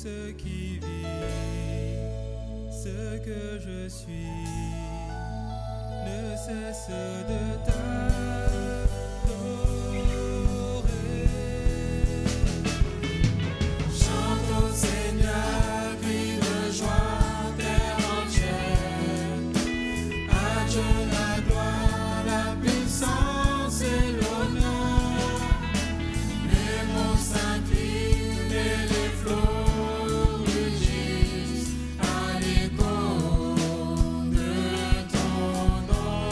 ce qui vit, ce que je suis, ne cesse de t'adorer. Chante au Seigneur, crie de joie, terre entière. À Dieu la gloire, la puissance et l'honneur. Les monts s'inclinent et les flots rugissent à l'écho de ton nom.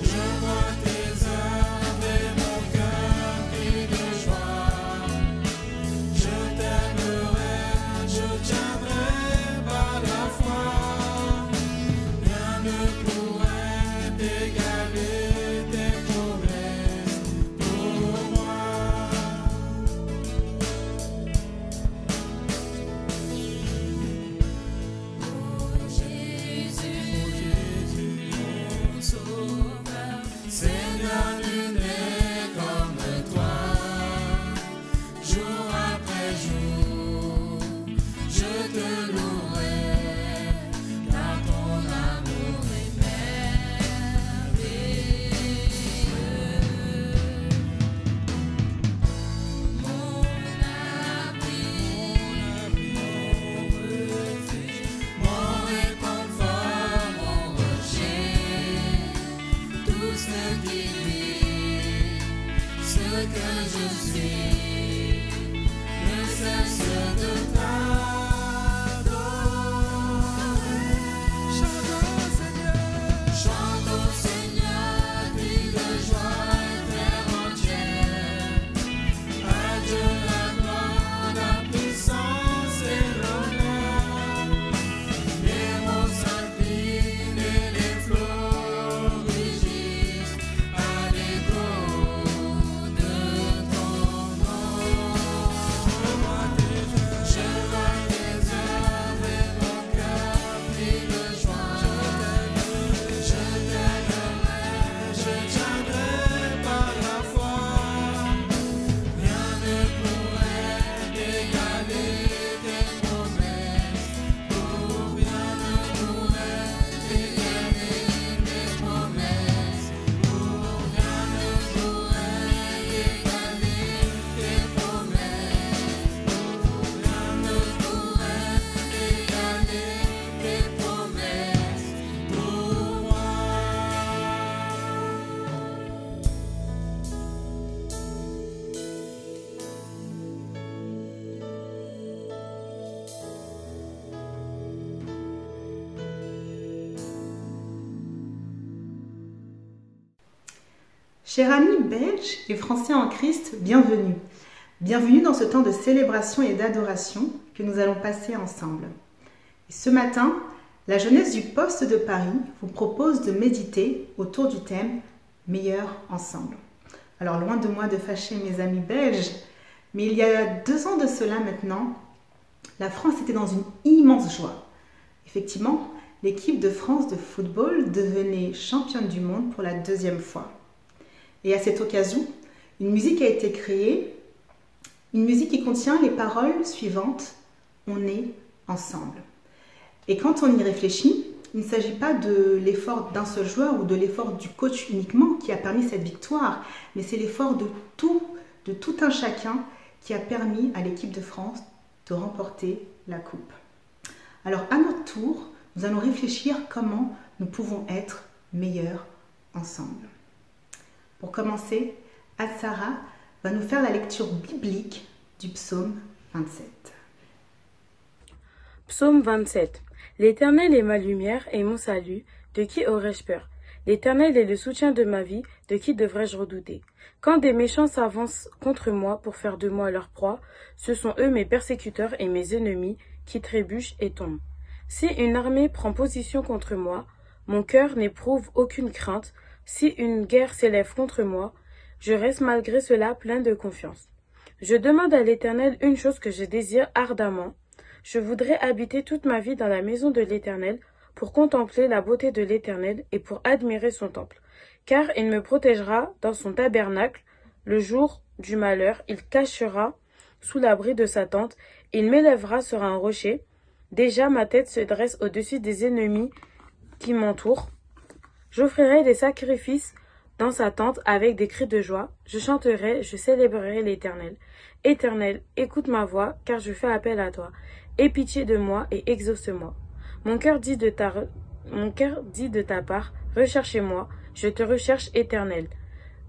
Je vois tes œuvres et mon cœur crie de joie. Je t'aimerai, je tiendrai par la foi. Rien ne pourrait égaler tes promesses pour moi. Oh Jésus, mon sauveur, Seigneur, nul n'est comme toi. Jour après jour, je te louerai, car ton amour est merveilleux. Mon abri, mon refuge, mon réconfort, mon rocher, tout ce qui vit, ce que je suis, ne cesse de t'adorer. Chante au Seigneur, crie de joie, terre entière. À Dieu la gloire, la puissance et l'honneur. Les monts s'inclinent et les flots rugissent à l'écho de ton nom. Je vois tes œuvres et mon cœur crie de joie. Je t'aimerai, je tiendrai par la foi. Rien ne pourrait égaler tes promesses. Oh, rien ne pourrait égaler tes promesses. Oh, rien ne pourrait égaler tes promesses. Oh, rien ne pourrait égaler tes promesses pour moi. Chers amis belges et français en Christ, bienvenue. Bienvenue dans ce temps de célébration et d'adoration que nous allons passer ensemble. Et ce matin, la jeunesse du poste de Paris vous propose de méditer autour du thème « Meilleur ensemble ». Alors loin de moi de fâcher mes amis belges, mais il y a 2 ans de cela maintenant, la France était dans une immense joie. Effectivement, l'équipe de France de football devenait championne du monde pour la 2e fois. Et à cette occasion, une musique a été créée, une musique qui contient les paroles suivantes « On est ensemble ». Et quand on y réfléchit, il ne s'agit pas de l'effort d'un seul joueur ou de l'effort du coach uniquement qui a permis cette victoire, mais c'est l'effort de tout un chacun qui a permis à l'équipe de France de remporter la coupe. Alors à notre tour, nous allons réfléchir comment nous pouvons être meilleurs ensemble. Pour commencer, Atsara va nous faire la lecture biblique du psaume 27. Psaume 27. L'Éternel est ma lumière et mon salut, de qui aurais-je peur? L'Éternel est le soutien de ma vie, de qui devrais-je redouter? Quand des méchants s'avancent contre moi pour faire de moi leur proie, ce sont eux mes persécuteurs et mes ennemis qui trébuchent et tombent. Si une armée prend position contre moi, mon cœur n'éprouve aucune crainte. Si une guerre s'élève contre moi, je reste malgré cela plein de confiance. Je demande à l'Éternel une chose que je désire ardemment. Je voudrais habiter toute ma vie dans la maison de l'Éternel pour contempler la beauté de l'Éternel et pour admirer son temple. Car il me protégera dans son tabernacle le jour du malheur, il cachera sous l'abri de sa tente, il m'élèvera sur un rocher. Déjà ma tête se dresse au-dessus des ennemis qui m'entourent. J'offrirai des sacrifices dans sa tente avec des cris de joie. Je chanterai, je célébrerai l'Éternel. Éternel, écoute ma voix, car je fais appel à toi. Aie pitié de moi et exauce-moi. Mon cœur dit de ta part, recherchez-moi, je te recherche, Éternel.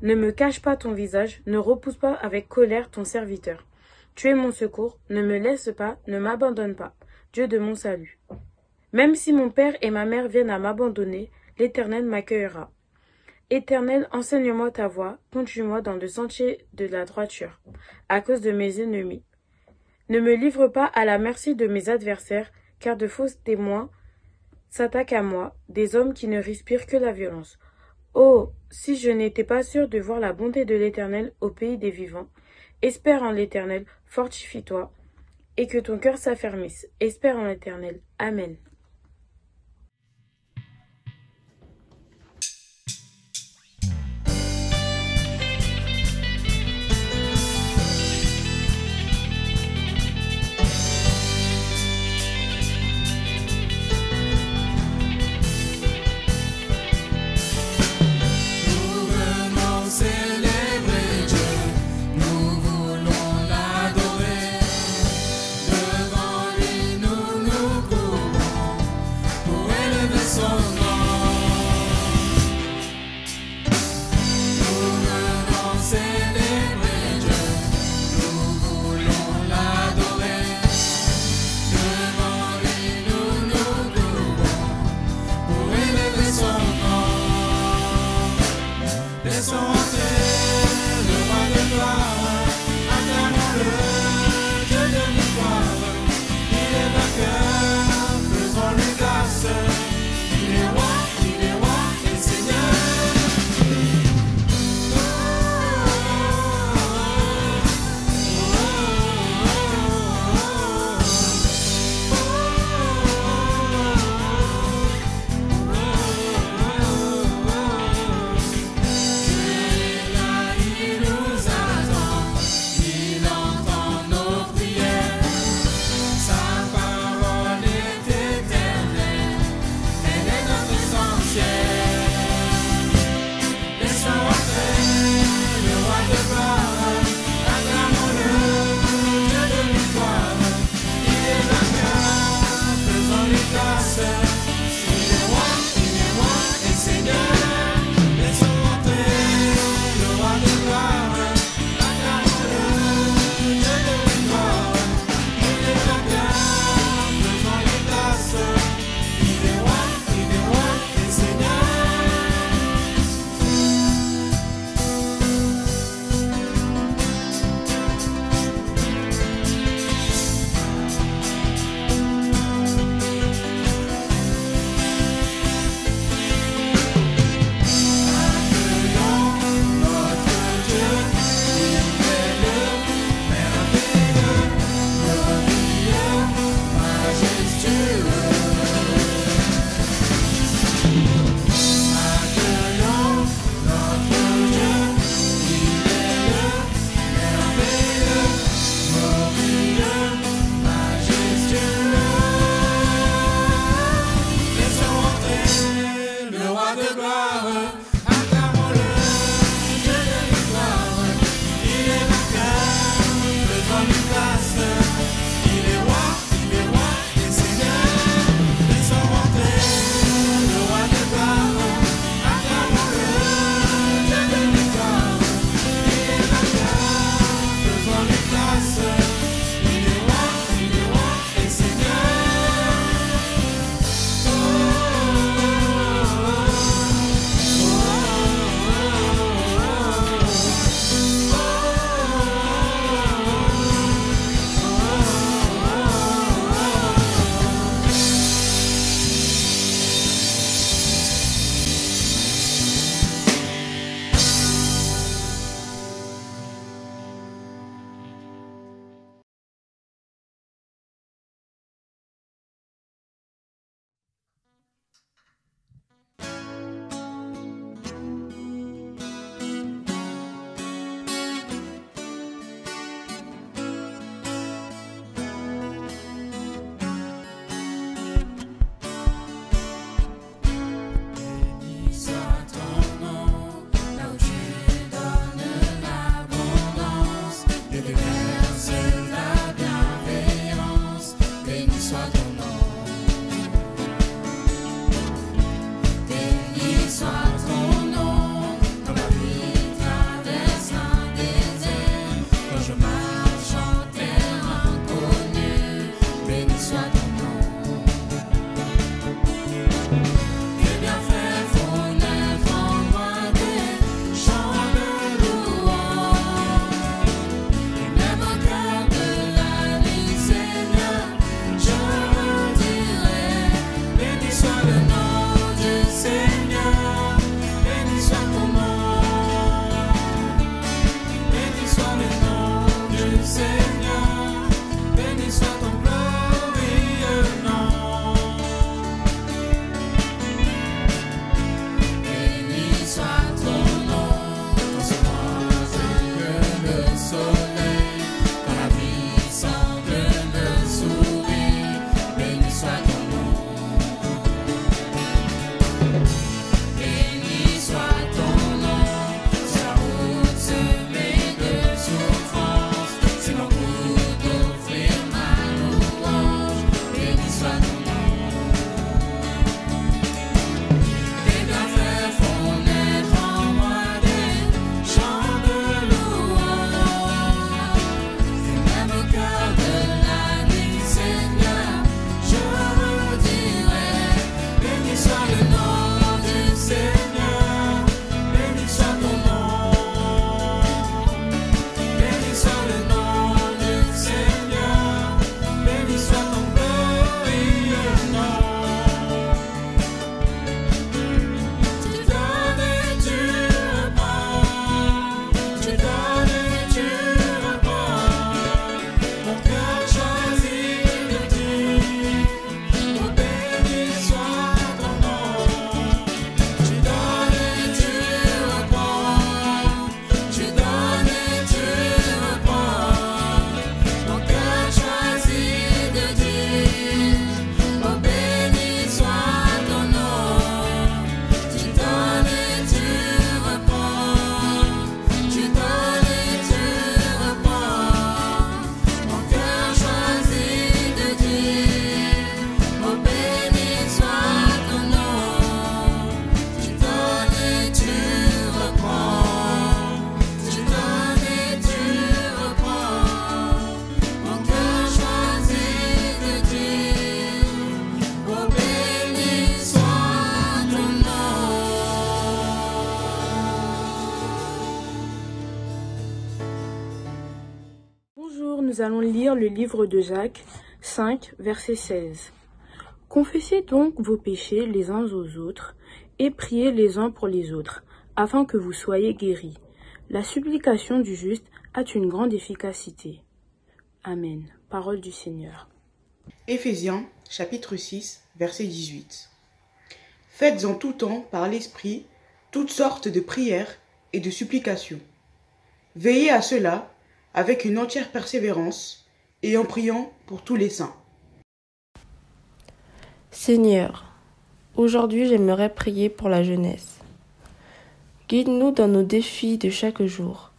Ne me cache pas ton visage, ne repousse pas avec colère ton serviteur. Tu es mon secours, ne me laisse pas, ne m'abandonne pas, Dieu de mon salut. Même si mon père et ma mère viennent à m'abandonner, l'Éternel m'accueillera. Éternel, enseigne-moi ta voie, conduis-moi dans le sentier de la droiture, à cause de mes ennemis. Ne me livre pas à la merci de mes adversaires, car de faux témoins s'attaquent à moi, des hommes qui ne respirent que la violence. Oh, si je n'étais pas sûr de voir la bonté de l'Éternel au pays des vivants. Espère en l'Éternel, fortifie-toi, et que ton cœur s'affermisse. Espère en l'Éternel. Amen. Célébrer Dieu, nous voulons l'adorer. Devant lui, nous nous couvrons. nous allons lire le livre de Jacques 5, verset 16. Confessez donc vos péchés les uns aux autres et priez les uns pour les autres, afin que vous soyez guéris. La supplication du juste a une grande efficacité. Amen. Parole du Seigneur. Éphésiens, chapitre 6, verset 18. Faites en tout temps, par l'Esprit, toutes sortes de prières et de supplications. Veillez à cela avec une entière persévérance et en priant pour tous les saints. Seigneur, aujourd'hui j'aimerais prier pour la jeunesse. Guide-nous dans nos défis de chaque jour.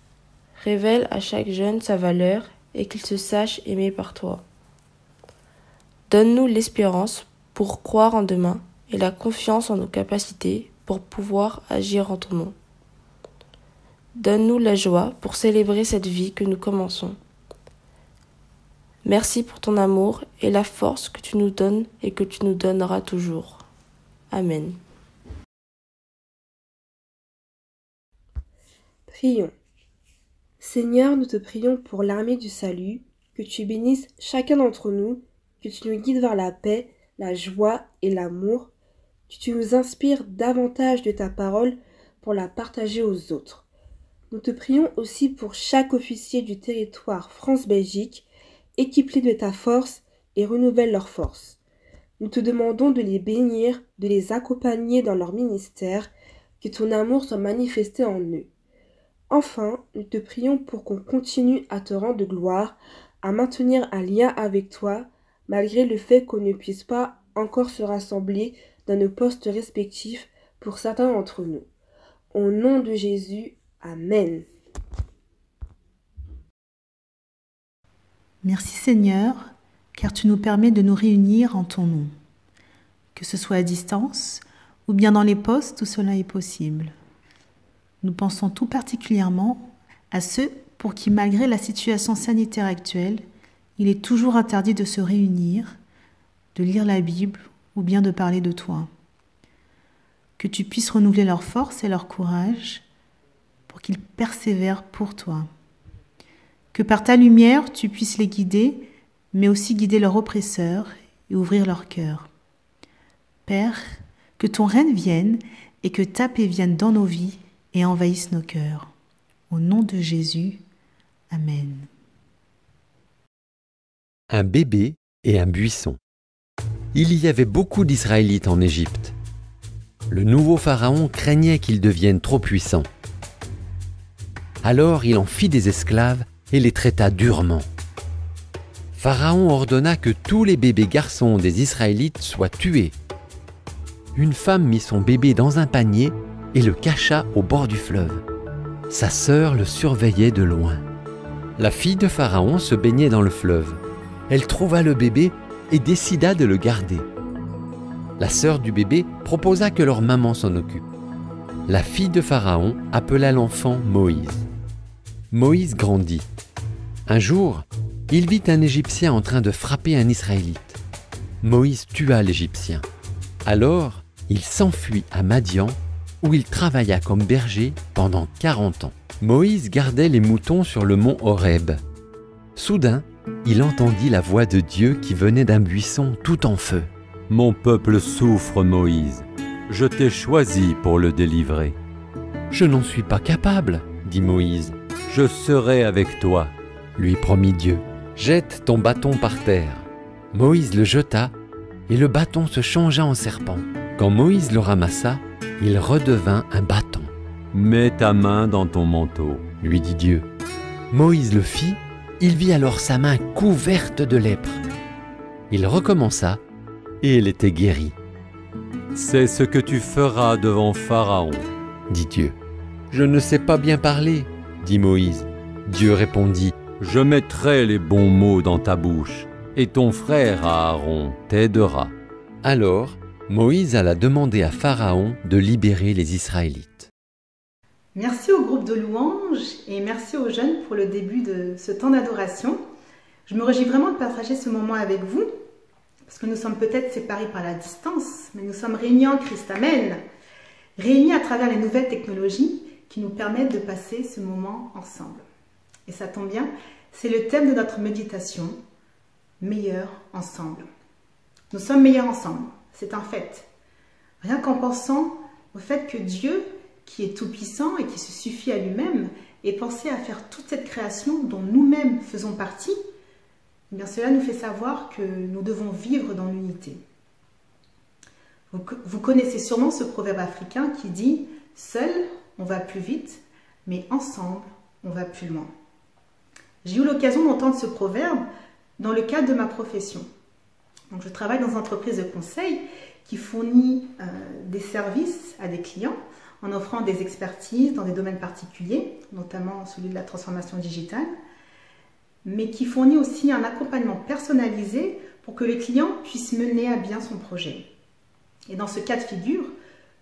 Révèle à chaque jeune sa valeur et qu'il se sache aimé par toi. Donne-nous l'espérance pour croire en demain et la confiance en nos capacités pour pouvoir agir en ton nom. Donne-nous la joie pour célébrer cette vie que nous commençons. Merci pour ton amour et la force que tu nous donnes et que tu nous donneras toujours. Amen. Prions. Seigneur, nous te prions pour l'armée du salut, que tu bénisses chacun d'entre nous, que tu nous guides vers la paix, la joie et l'amour, que tu nous inspires davantage de ta parole pour la partager aux autres. Nous te prions aussi pour chaque officier du territoire France-Belgique, équipe-les de ta force et renouvelle leur force. Nous te demandons de les bénir, de les accompagner dans leur ministère, que ton amour soit manifesté en eux. Enfin, nous te prions pour qu'on continue à te rendre gloire, à maintenir un lien avec toi, malgré le fait qu'on ne puisse pas encore se rassembler dans nos postes respectifs pour certains d'entre nous. Au nom de Jésus, Amen. Merci Seigneur, car tu nous permets de nous réunir en ton nom, que ce soit à distance ou bien dans les postes où cela est possible. Nous pensons tout particulièrement à ceux pour qui, malgré la situation sanitaire actuelle, il est toujours interdit de se réunir, de lire la Bible ou bien de parler de toi. Que tu puisses renouveler leur force et leur courage pour qu'ils persévèrent pour toi. Que par ta lumière, tu puisses les guider, mais aussi guider leurs oppresseurs et ouvrir leur cœur. Père, que ton règne vienne et que ta paix vienne dans nos vies et envahisse nos cœurs. Au nom de Jésus, Amen. Un bébé et un buisson. Il y avait beaucoup d'Israélites en Égypte. Le nouveau pharaon craignait qu'ils deviennent trop puissants. Alors il en fit des esclaves et les traita durement. Pharaon ordonna que tous les bébés garçons des Israélites soient tués. Une femme mit son bébé dans un panier et le cacha au bord du fleuve. Sa sœur le surveillait de loin. La fille de Pharaon se baignait dans le fleuve. Elle trouva le bébé et décida de le garder. La sœur du bébé proposa que leur maman s'en occupe. La fille de Pharaon appela l'enfant Moïse. Moïse grandit. Un jour, il vit un Égyptien en train de frapper un Israélite. Moïse tua l'Égyptien. Alors, il s'enfuit à Madian, où il travailla comme berger pendant 40 ans. Moïse gardait les moutons sur le mont Horeb. Soudain, il entendit la voix de Dieu qui venait d'un buisson tout en feu. « Mon peuple souffre, Moïse. Je t'ai choisi pour le délivrer. »« Je n'en suis pas capable, » dit Moïse. « Je serai avec toi, » lui promit Dieu. « Jette ton bâton par terre. » Moïse le jeta et le bâton se changea en serpent. Quand Moïse le ramassa, il redevint un bâton. « Mets ta main dans ton manteau, » lui dit Dieu. Moïse le fit, il vit alors sa main couverte de lèpre. Il recommença et elle était guérie. « C'est ce que tu feras devant Pharaon, » dit Dieu. « Je ne sais pas bien parler, » dit Moïse. Dieu répondit, « Je mettrai les bons mots dans ta bouche, et ton frère Aaron t'aidera. » Alors, Moïse alla demander à Pharaon de libérer les Israélites. Merci au groupe de louanges et merci aux jeunes pour le début de ce temps d'adoration. Je me réjouis vraiment de partager ce moment avec vous, parce que nous sommes peut-être séparés par la distance, mais nous sommes réunis en Christ. Amen. Réunis à travers les nouvelles technologies qui nous permettent de passer ce moment ensemble. Et ça tombe bien, C'est le thème de notre méditation, meilleurs ensemble. Nous sommes meilleurs ensemble, c'est un fait. Rien qu'en pensant au fait que Dieu, qui est tout-puissant et qui se suffit à lui-même, ait pensé à faire toute cette création dont nous-mêmes faisons partie, eh bien cela nous fait savoir que nous devons vivre dans l'unité. Vous connaissez sûrement ce proverbe africain qui dit « Seul, on va plus vite, mais ensemble, on va plus loin ». J'ai eu l'occasion d'entendre ce proverbe dans le cadre de ma profession. Donc, je travaille dans une entreprise de conseil qui fournit des services à des clients en offrant des expertises dans des domaines particuliers, notamment celui de la transformation digitale, mais qui fournit aussi un accompagnement personnalisé pour que le client puisse mener à bien son projet. Et dans ce cas de figure,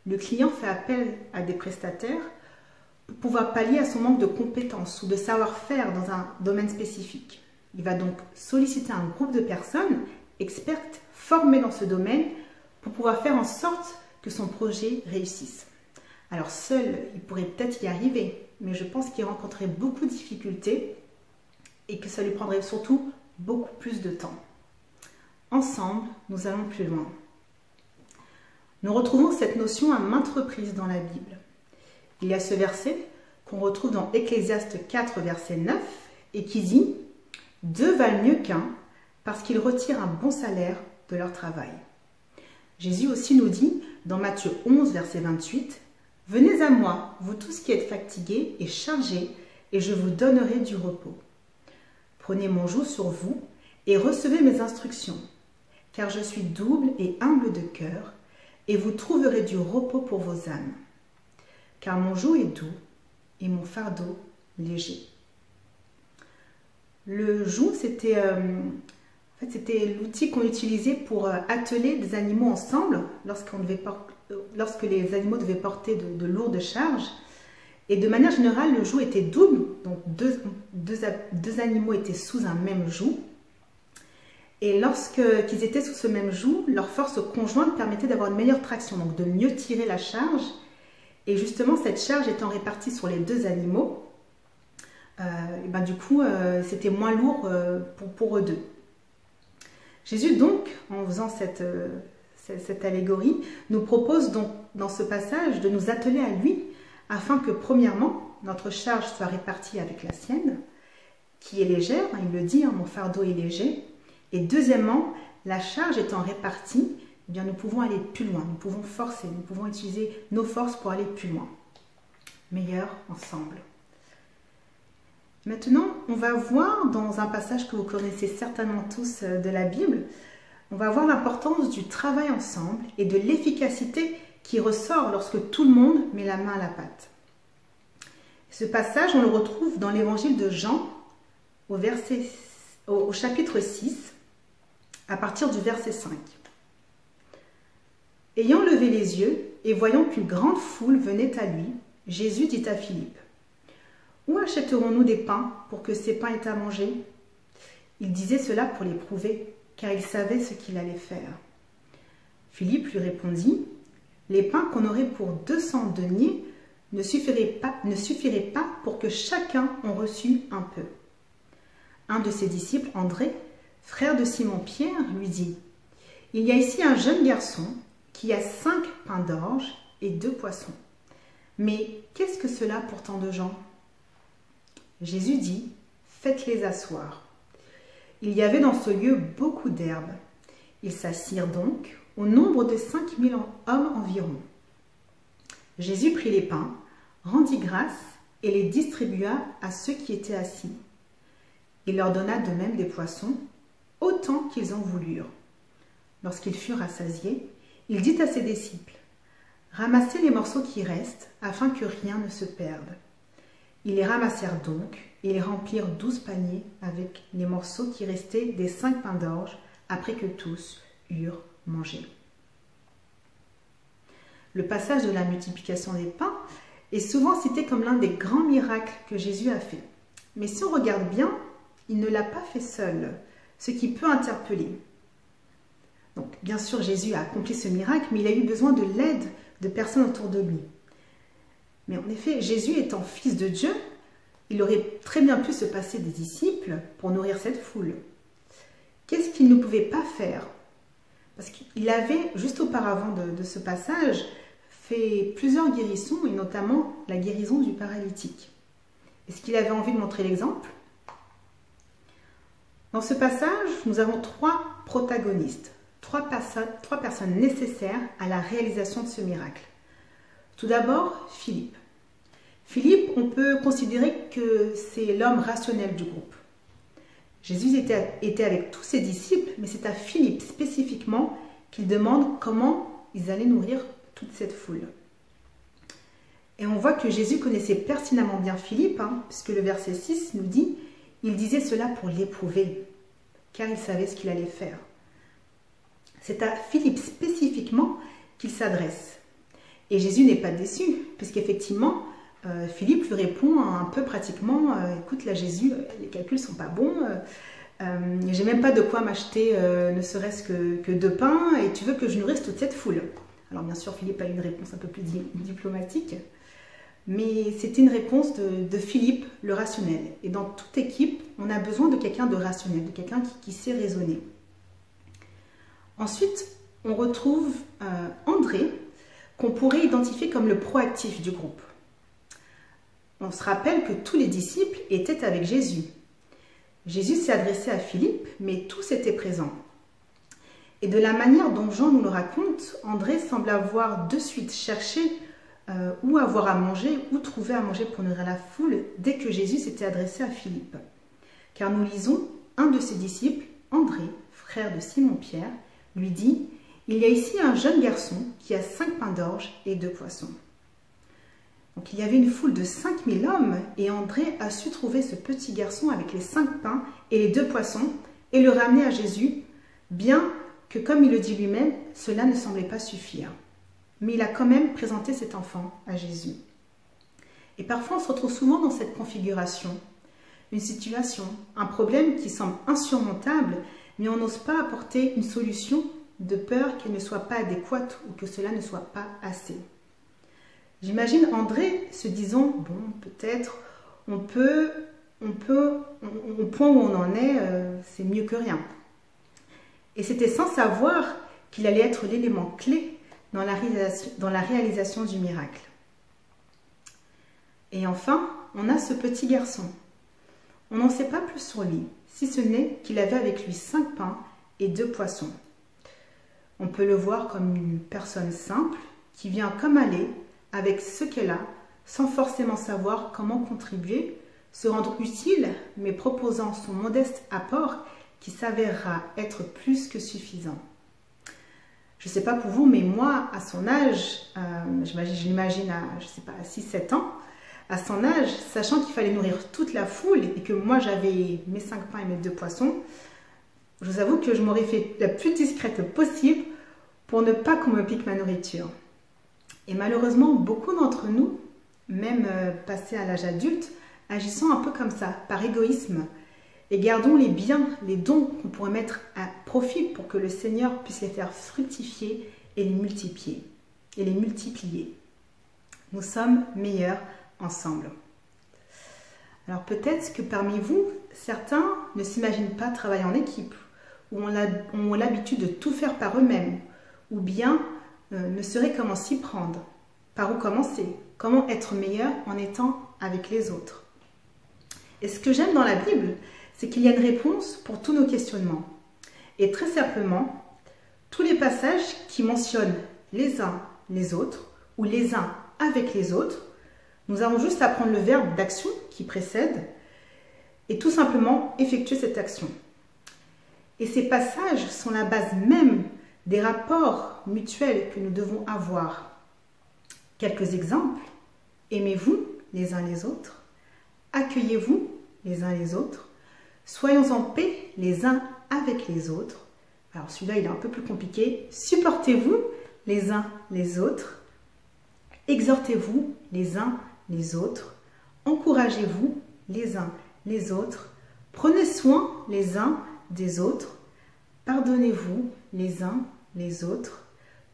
le client fait appel à des prestataires pour pouvoir pallier à son manque de compétences ou de savoir-faire dans un domaine spécifique. Il va donc solliciter un groupe de personnes expertes formées dans ce domaine pour pouvoir faire en sorte que son projet réussisse. Alors seul, il pourrait peut-être y arriver, mais je pense qu'il rencontrerait beaucoup de difficultés et que ça lui prendrait surtout beaucoup plus de temps. Ensemble, nous allons plus loin. Nous retrouvons cette notion à maintes reprises dans la Bible. Il y a ce verset qu'on retrouve dans Ecclésiaste 4, verset 9, et qui dit « Deux valent mieux qu'un, parce qu'ils retirent un bon salaire de leur travail. » Jésus aussi nous dit dans Matthieu 11, verset 28, « Venez à moi, vous tous qui êtes fatigués et chargés, et je vous donnerai du repos. Prenez mon joug sur vous et recevez mes instructions, car je suis double et humble de cœur, et vous trouverez du repos pour vos âmes. Car mon joug est doux et mon fardeau léger. » Le joug, c'était l'outil qu'on utilisait pour atteler des animaux ensemble lorsque les animaux devaient porter de lourdes charges. Et de manière générale, le joug était double, donc deux animaux étaient sous un même joug. Et lorsqu'ils étaient sous ce même joug, leur force conjointe permettait d'avoir une meilleure traction, donc de mieux tirer la charge. Et justement, cette charge étant répartie sur les deux animaux, c'était moins lourd pour eux deux. Jésus, donc, en faisant cette allégorie, nous propose donc dans ce passage de nous atteler à lui, afin que, premièrement, notre charge soit répartie avec la sienne, qui est légère, il le dit, mon fardeau est léger. Et deuxièmement, la charge étant répartie, eh bien, nous pouvons aller plus loin, nous pouvons forcer, nous pouvons utiliser nos forces pour aller plus loin. Meilleurs ensemble. Maintenant, on va voir dans un passage que vous connaissez certainement tous de la Bible, on va voir l'importance du travail ensemble et de l'efficacité qui ressort lorsque tout le monde met la main à la pâte. Ce passage, on le retrouve dans l'évangile de Jean, au chapitre 6, à partir du verset 5. Ayant levé les yeux et voyant qu'une grande foule venait à lui, Jésus dit à Philippe, « Où achèterons-nous des pains pour que ces pains aient à manger ?» Il disait cela pour l'éprouver, car il savait ce qu'il allait faire. Philippe lui répondit, « Les pains qu'on aurait pour 200 deniers ne suffiraient pas pour que chacun en reçût un peu. » Un de ses disciples, André, frère de Simon-Pierre, lui dit, « Il y a ici un jeune garçon qui a 5 pains d'orge et 2 poissons. Mais qu'est-ce que cela pour tant de gens ?» Jésus dit, « Faites-les asseoir. » Il y avait dans ce lieu beaucoup d'herbes. Ils s'assirent donc, au nombre de 5000 hommes environ. Jésus prit les pains, rendit grâce et les distribua à ceux qui étaient assis. Il leur donna de même des poissons, autant qu'ils en voulurent. Lorsqu'ils furent rassasiés, il dit à ses disciples, « Ramassez les morceaux qui restent, afin que rien ne se perde. » Ils les ramassèrent donc, et ils remplirent 12 paniers avec les morceaux qui restaient des 5 pains d'orge, après que tous eurent mangé. Le passage de la multiplication des pains est souvent cité comme l'un des grands miracles que Jésus a fait. Mais si on regarde bien, il ne l'a pas fait seul, ce qui peut interpeller. Donc, bien sûr, Jésus a accompli ce miracle, mais il a eu besoin de l'aide de personnes autour de lui. Mais en effet, Jésus étant fils de Dieu, il aurait très bien pu se passer des disciples pour nourrir cette foule. Qu'est-ce qu'il ne pouvait pas faire? Parce qu'il avait, juste auparavant de ce passage, fait plusieurs guérisons, et notamment la guérison du paralytique. Est-ce qu'il avait envie de montrer l'exemple? Dans ce passage, nous avons trois protagonistes, trois personnes nécessaires à la réalisation de ce miracle. Tout d'abord, Philippe. Philippe, on peut considérer que c'est l'homme rationnel du groupe. Jésus était avec tous ses disciples, mais c'est à Philippe spécifiquement qu'il demande comment ils allaient nourrir toute cette foule. Et on voit que Jésus connaissait pertinemment bien Philippe, puisque le verset 6 nous dit « Il disait cela pour l'éprouver, car il savait ce qu'il allait faire. » C'est à Philippe spécifiquement qu'il s'adresse. Et Jésus n'est pas déçu, puisqu'effectivement, Philippe lui répond un peu pratiquement « Écoute, là Jésus, les calculs sont pas bons, j'ai même pas de quoi m'acheter ne serait-ce que 2 pains, et tu veux que je nourrisse toute cette foule ?» Alors bien sûr, Philippe a une réponse un peu plus diplomatique, mais c'était une réponse de Philippe, le rationnel. Et dans toute équipe, on a besoin de quelqu'un de rationnel, de quelqu'un qui sait raisonner. Ensuite, on retrouve André, qu'on pourrait identifier comme le proactif du groupe. On se rappelle que tous les disciples étaient avec Jésus. Jésus s'est adressé à Philippe, mais tous étaient présents. Et de la manière dont Jean nous le raconte, André semble avoir de suite cherché où avoir à manger, où trouver à manger pour nourrir la foule dès que Jésus s'était adressé à Philippe. Car nous lisons, un de ses disciples, André, frère de Simon-Pierre, lui dit « Il y a ici un jeune garçon qui a 5 pains d'orge et 2 poissons. » Donc il y avait une foule de 5000 hommes et André a su trouver ce petit garçon avec les 5 pains et les 2 poissons et le ramener à Jésus, bien que, comme il le dit lui-même, cela ne semblait pas suffire. Mais il a quand même présenté cet enfant à Jésus. Et parfois, on se retrouve souvent dans cette configuration. Une situation, un problème qui semble insurmontable, mais on n'ose pas apporter une solution de peur qu'elle ne soit pas adéquate ou que cela ne soit pas assez. J'imagine André se disant, bon, peut-être, au point où on en est, c'est mieux que rien. Et c'était sans savoir qu'il allait être l'élément clé dans la réalisation du miracle. Et enfin, on a ce petit garçon. On n'en sait pas plus sur lui, si ce n'est qu'il avait avec lui 5 pains et 2 poissons. On peut le voir comme une personne simple qui vient comme aller avec ce qu'elle a, sans forcément savoir comment contribuer, se rendre utile, mais proposant son modeste apport qui s'avérera être plus que suffisant. Je ne sais pas pour vous, mais moi, à son âge, je l'imagine à, je sais pas, 6-7 ans, à son âge, sachant qu'il fallait nourrir toute la foule et que moi j'avais mes 5 pains et mes 2 poissons, je vous avoue que je m'aurais fait la plus discrète possible pour ne pas qu'on me pique ma nourriture. Et malheureusement, beaucoup d'entre nous, même passés à l'âge adulte, agissons un peu comme ça, par égoïsme, et gardons les biens, les dons qu'on pourrait mettre à profit pour que le Seigneur puisse les faire fructifier et les multiplier. Nous sommes meilleurs ensemble. Alors peut-être que parmi vous, certains ne s'imaginent pas travailler en équipe, ou ont l'habitude de tout faire par eux-mêmes, ou bien ne sauraient comment s'y prendre. Par où commencer? Comment être meilleur en étant avec les autres? Et ce que j'aime dans la Bible, c'est qu'il y a une réponse pour tous nos questionnements. Et très simplement, tous les passages qui mentionnent les uns les autres, ou les uns avec les autres, nous avons juste à prendre le verbe d'action qui précède et tout simplement effectuer cette action. Et ces passages sont la base même des rapports mutuels que nous devons avoir. Quelques exemples. Aimez-vous les uns les autres. Accueillez-vous les uns les autres. Soyons en paix les uns avec les autres. Alors celui-là, il est un peu plus compliqué. Supportez-vous les uns les autres. Exhortez-vous les uns les autres. Encouragez-vous les uns les autres. Prenez soin les uns des autres. Pardonnez-vous les uns les autres.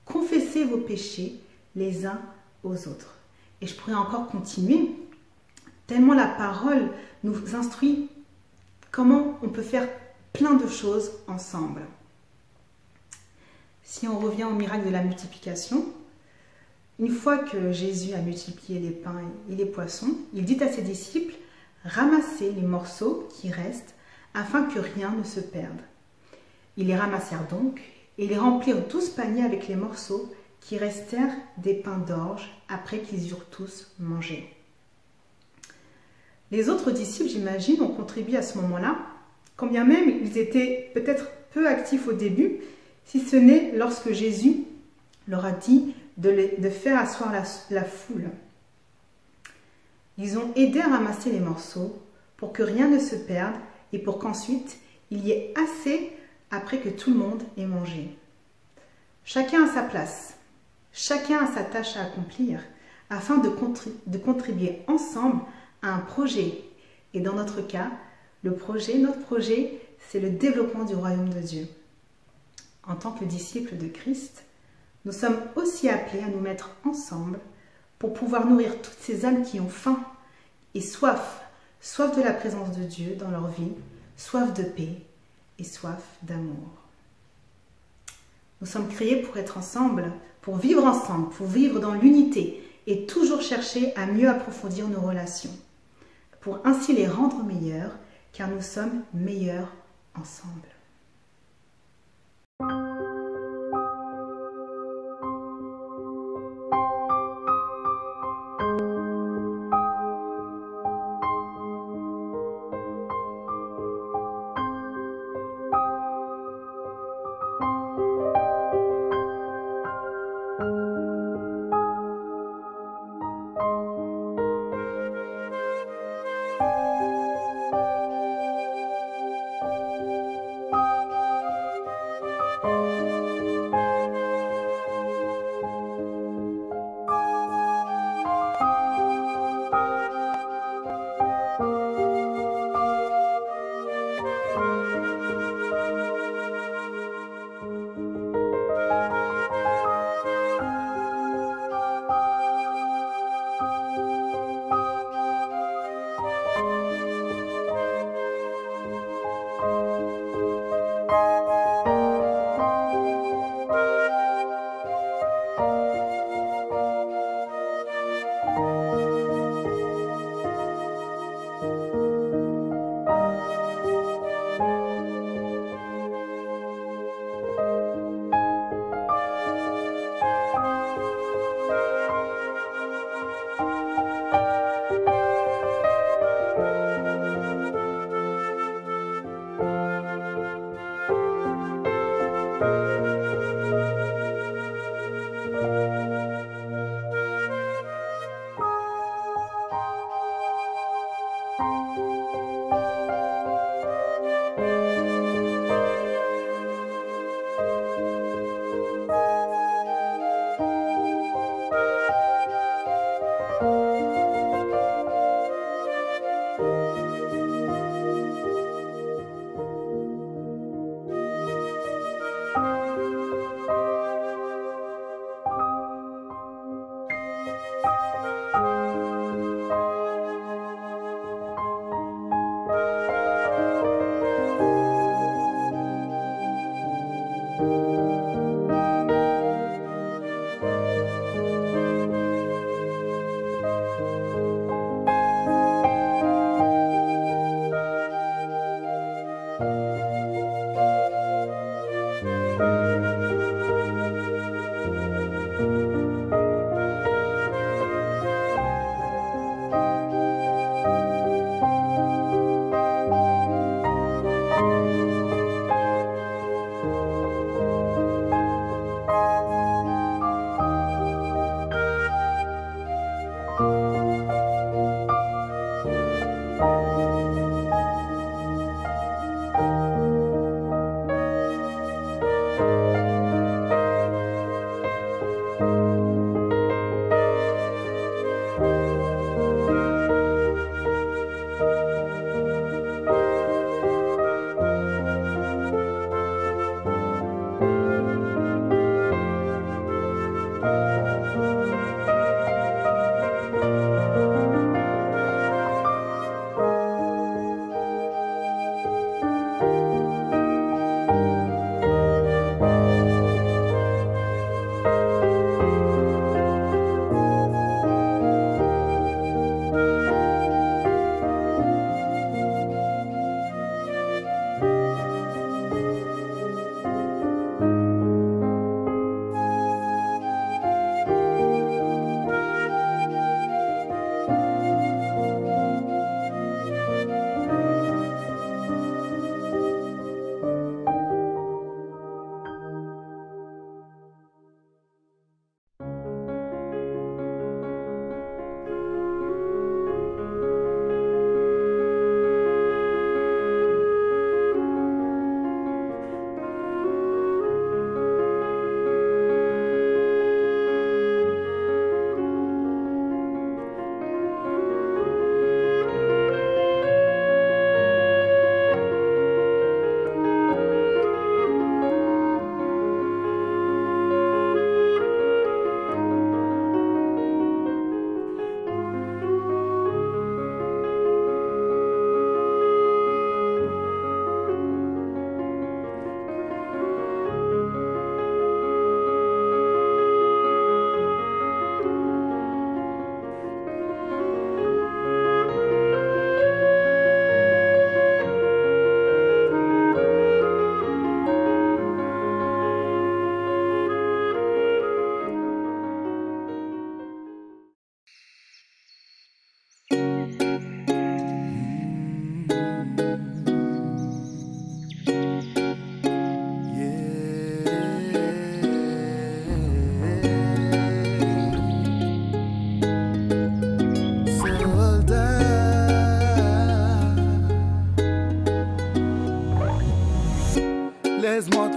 Confessez vos péchés les uns aux autres. Et je pourrais encore continuer. tellement la parole nous instruit comment on peut faire plein de choses ensemble. Si on revient au miracle de la multiplication, une fois que Jésus a multiplié les pains et les poissons, il dit à ses disciples, ramassez les morceaux qui restent afin que rien ne se perde. Ils les ramassèrent donc et ils remplirent 12 paniers avec les morceaux qui restèrent des pains d'orge après qu'ils eurent tous mangé. Les autres disciples, j'imagine, ont contribué à ce moment-là, quand bien même ils étaient peut-être peu actifs au début, si ce n'est lorsque Jésus leur a dit de faire asseoir la foule. Ils ont aidé à ramasser les morceaux pour que rien ne se perde et pour qu'ensuite il y ait assez après que tout le monde ait mangé. Chacun a sa place, chacun a sa tâche à accomplir afin de contribuer ensemble à un projet. Et dans notre cas, notre projet, c'est le développement du royaume de Dieu. En tant que disciples de Christ, nous sommes aussi appelés à nous mettre ensemble pour pouvoir nourrir toutes ces âmes qui ont faim et soif de la présence de Dieu dans leur vie, soif de paix et soif d'amour. Nous sommes créés pour être ensemble, pour vivre dans l'unité et toujours chercher à mieux approfondir nos relations, pour ainsi les rendre meilleures, car nous sommes meilleurs ensemble.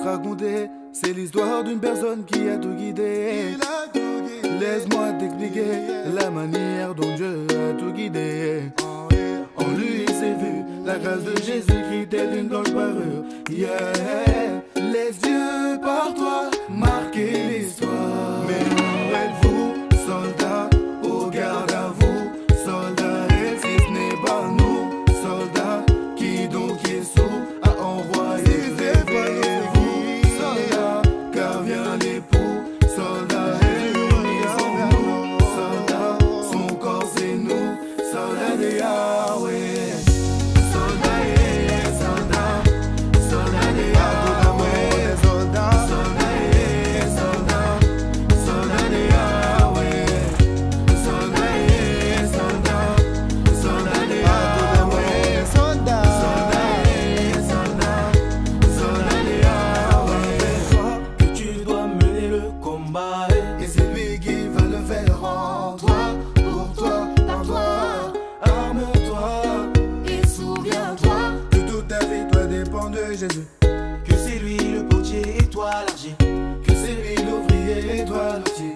raconter, c'est l'histoire d'une personne qui a tout guidé. Laisse-moi t'expliquer la manière dont Dieu a tout guidé. En lui s'est vu la grâce de Jésus-Christ telle une blanche parure. Yeah. Laisse Dieu par toi marquer l'histoire. Mais où êtes-vous, soldats, au garde à vous, soldats, et si ce n'est pas nous, soldats, qui donc Jésus a envoyé. Réveillez-vous, soldats, car vient l'époux, soldats, réunissons-nous, soldats, son corps c'est nous, soldats de Yahweh. Jésus, que c'est lui le potier et toi l'argile, que c'est lui l'ouvrier et toi l'outil.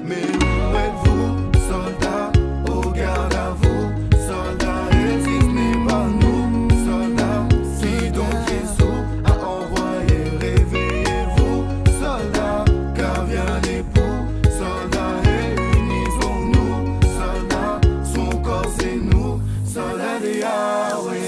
Mais où êtes-vous, soldats, au garde à vous, soldats, et si ce n'est pas nous, soldats, si donc Jésus a envoyé. Réveillez-vous, soldats, car vient l'époux, soldats, réunissons-nous, soldats, son corps c'est nous, soldats de Yahweh.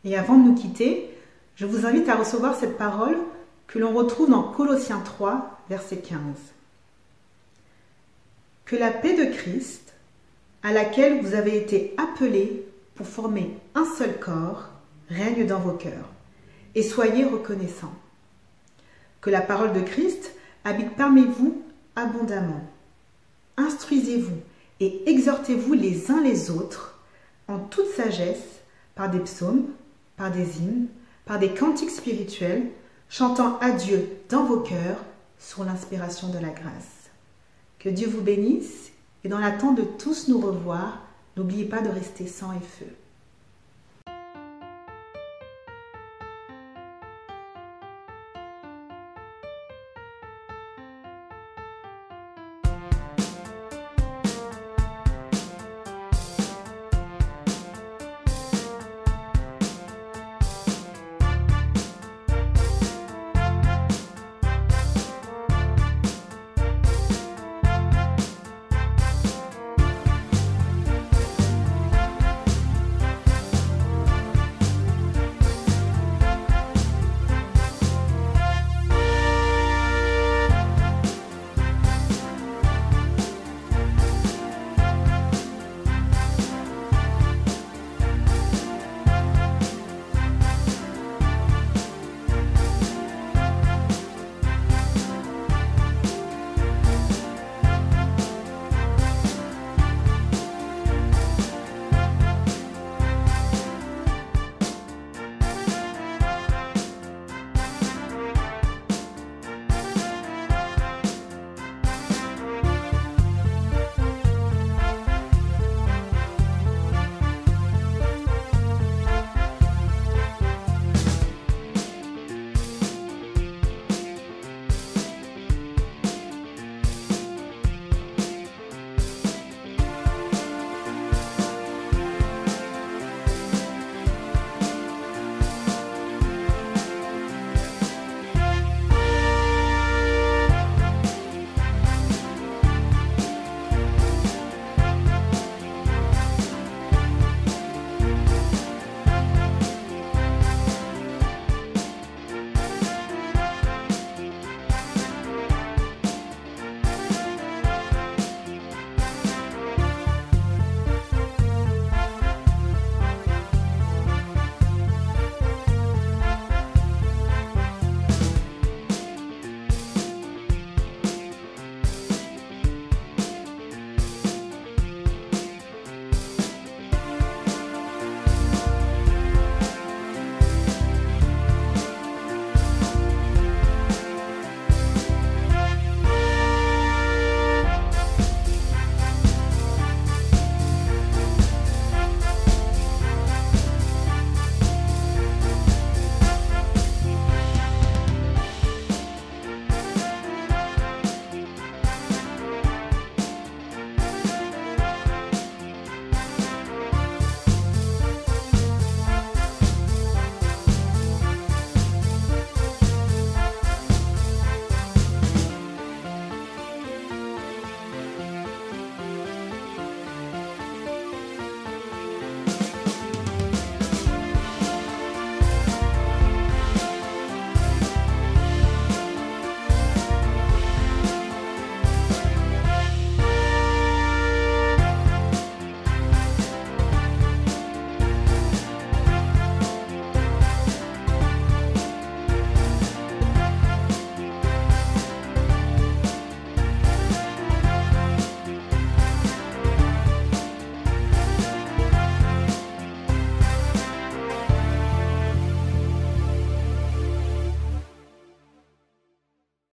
Et avant de nous quitter, je vous invite à recevoir cette parole que l'on retrouve dans Colossiens 3, verset 15. Que la paix de Christ, à laquelle vous avez été appelés pour former un seul corps, règne dans vos cœurs, et soyez reconnaissants. Que la parole de Christ habite parmi vous abondamment. Instruisez-vous et exhortez-vous les uns les autres en toute sagesse par des psaumes, par des hymnes, par des cantiques spirituels, chantant à Dieu dans vos cœurs sous l'inspiration de la grâce. Que Dieu vous bénisse et dans l'attente de tous nous revoir, n'oubliez pas de rester sang et feu.